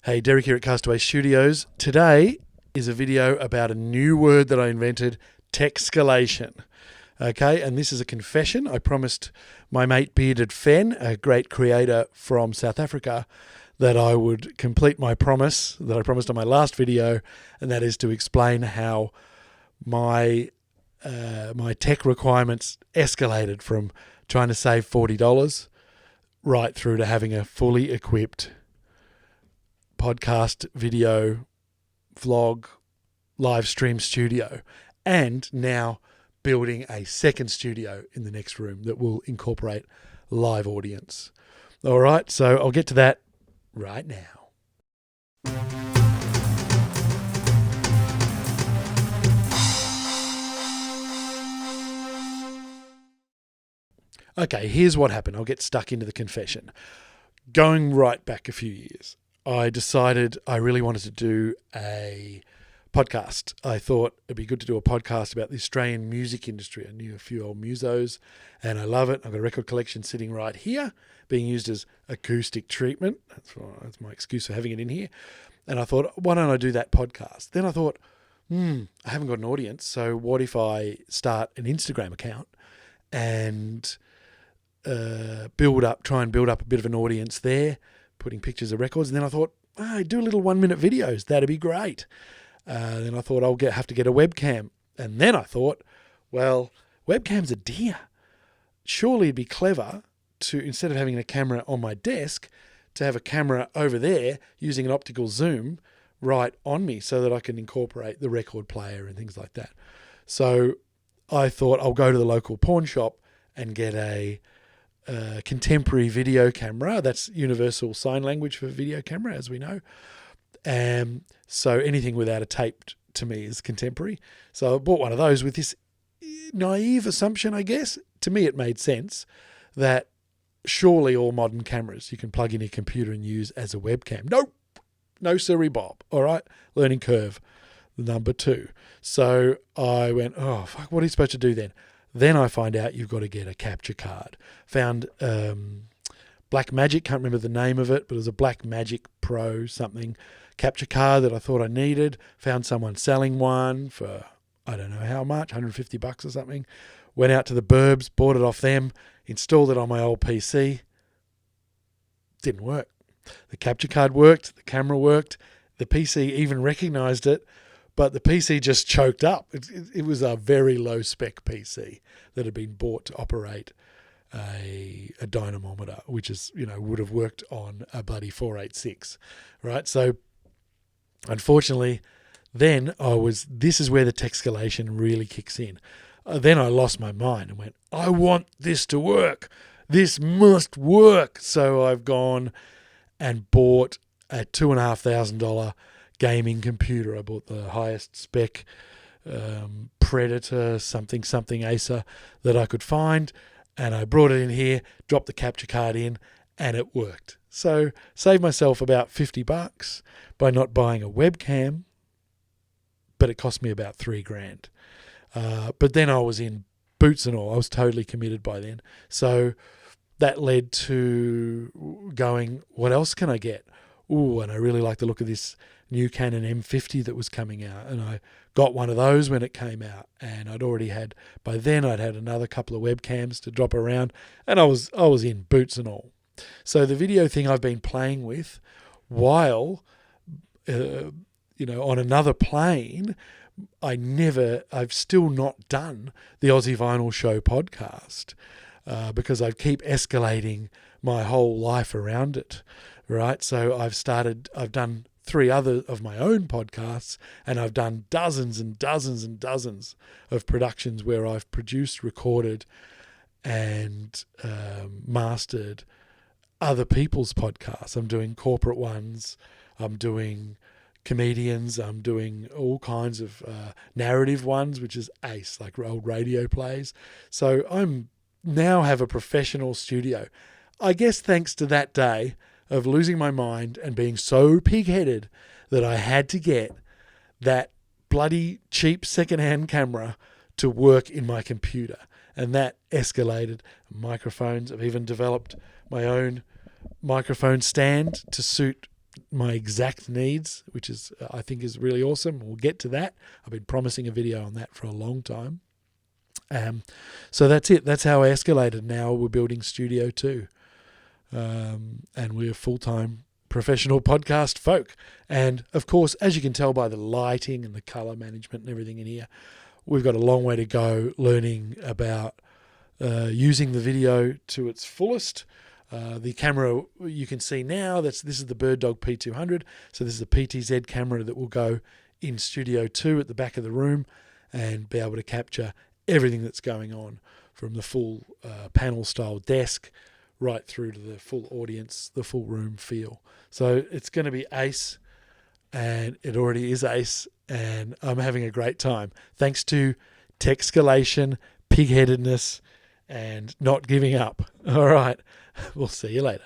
Hey, Derek here at Castaway Studios. Today is a video about a new word that I invented, TECSCALATION. Okay, and this is a confession. I promised my mate Bearded Fen, a great creator from South Africa, that I would complete my promise that I promised on my last video, and that is to explain how my tech requirements escalated from trying to save $40 right through to having a fully equipped podcast, video, vlog, live stream studio, and now building a second studio in the next room that will incorporate live audience. All right, so I'll get to that right now. Okay, here's what happened. I'll get stuck into the confession. Going right back a few years, I decided I really wanted to do a podcast. I thought it'd be good to do a podcast about the Australian music industry. I knew a few old musos and I love it. I've got a record collection sitting right here being used as acoustic treatment. That's my excuse for having it in here. And I thought, why don't I do that podcast? Then I thought, I haven't got an audience. So what if I start an Instagram account and try and build up a bit of an audience there, putting pictures of records. And then I thought, do little 1-minute videos. That'd be great. Then I thought I'll have to get a webcam. And then I thought, well, webcams are dear. Surely it'd be clever to, instead of having a camera on my desk, to have a camera over there using an optical zoom right on me so that I can incorporate the record player and things like that. So I thought I'll go to the local pawn shop and get a contemporary video camera. That's universal sign language for video camera, as we know. So anything without a tape to me is contemporary. So I bought one of those with this naive assumption, I guess. To me, it made sense that surely all modern cameras you can plug in your computer and use as a webcam. Nope. No siree bob. All right. Learning curve, number 2. So I went, oh, fuck, what are you supposed to do then? Then I find out you've got to get a capture card. Found Blackmagic, can't remember the name of it, but it was a Blackmagic Pro something capture card that I thought I needed. Found someone selling one for, I don't know how much, $150 or something. Went out to the Burbs, bought it off them, installed it on my old PC. Didn't work. The capture card worked, the camera worked, the PC even recognized it, but the PC just choked up. It was a very low spec PC that had been bought to operate a dynamometer, which is, would have worked on a bloody 486, right? So unfortunately, then this is where the TECSCALATION really kicks in. Then I lost my mind and went, I want this to work. This must work. So I've gone and bought a $2,500 gaming computer. I bought the highest spec Predator something Acer that I could find, and I brought it in here, dropped the capture card in, and it worked. So saved myself about $50 by not buying a webcam, but it cost me about $3,000. But then I was in boots and all. I was totally committed by then. So that led to going, what else can I get? Ooh, and I really like the look of this new Canon M50 that was coming out. And I got one of those when it came out. And by then I'd had another couple of webcams to drop around. And I was in boots and all. So the video thing I've been playing with while, on another plane, I've still not done the Aussie Vinyl Show podcast because I keep escalating my whole life around it. Right, so I've done 3 other of my own podcasts, and I've done dozens and dozens and dozens of productions where I've produced, recorded, and mastered other people's podcasts. I'm doing corporate ones, I'm doing comedians, I'm doing all kinds of narrative ones, which is ace, like old radio plays. So I'm now have a professional studio. I guess thanks to that day of losing my mind and being so pig-headed that I had to get that bloody cheap second-hand camera to work in my computer. And that escalated microphones. I've even developed my own microphone stand to suit my exact needs, which is I think is really awesome. We'll get to that. I've been promising a video on that for a long time. So that's it. That's how I escalated. Now we're building Studio 2. And we're full-time professional podcast folk. And, of course, as you can tell by the lighting and the colour management and everything in here, we've got a long way to go learning about using the video to its fullest. The camera you can see now, this is the Bird Dog P200. So this is the PTZ camera that will go in Studio 2 at the back of the room and be able to capture everything that's going on, from the full panel-style desk right through to the full audience, the full room feel. So it's going to be ace, and it already is ace, and I'm having a great time. Thanks to TECSCALATION, pig-headedness, and not giving up. All right, we'll see you later.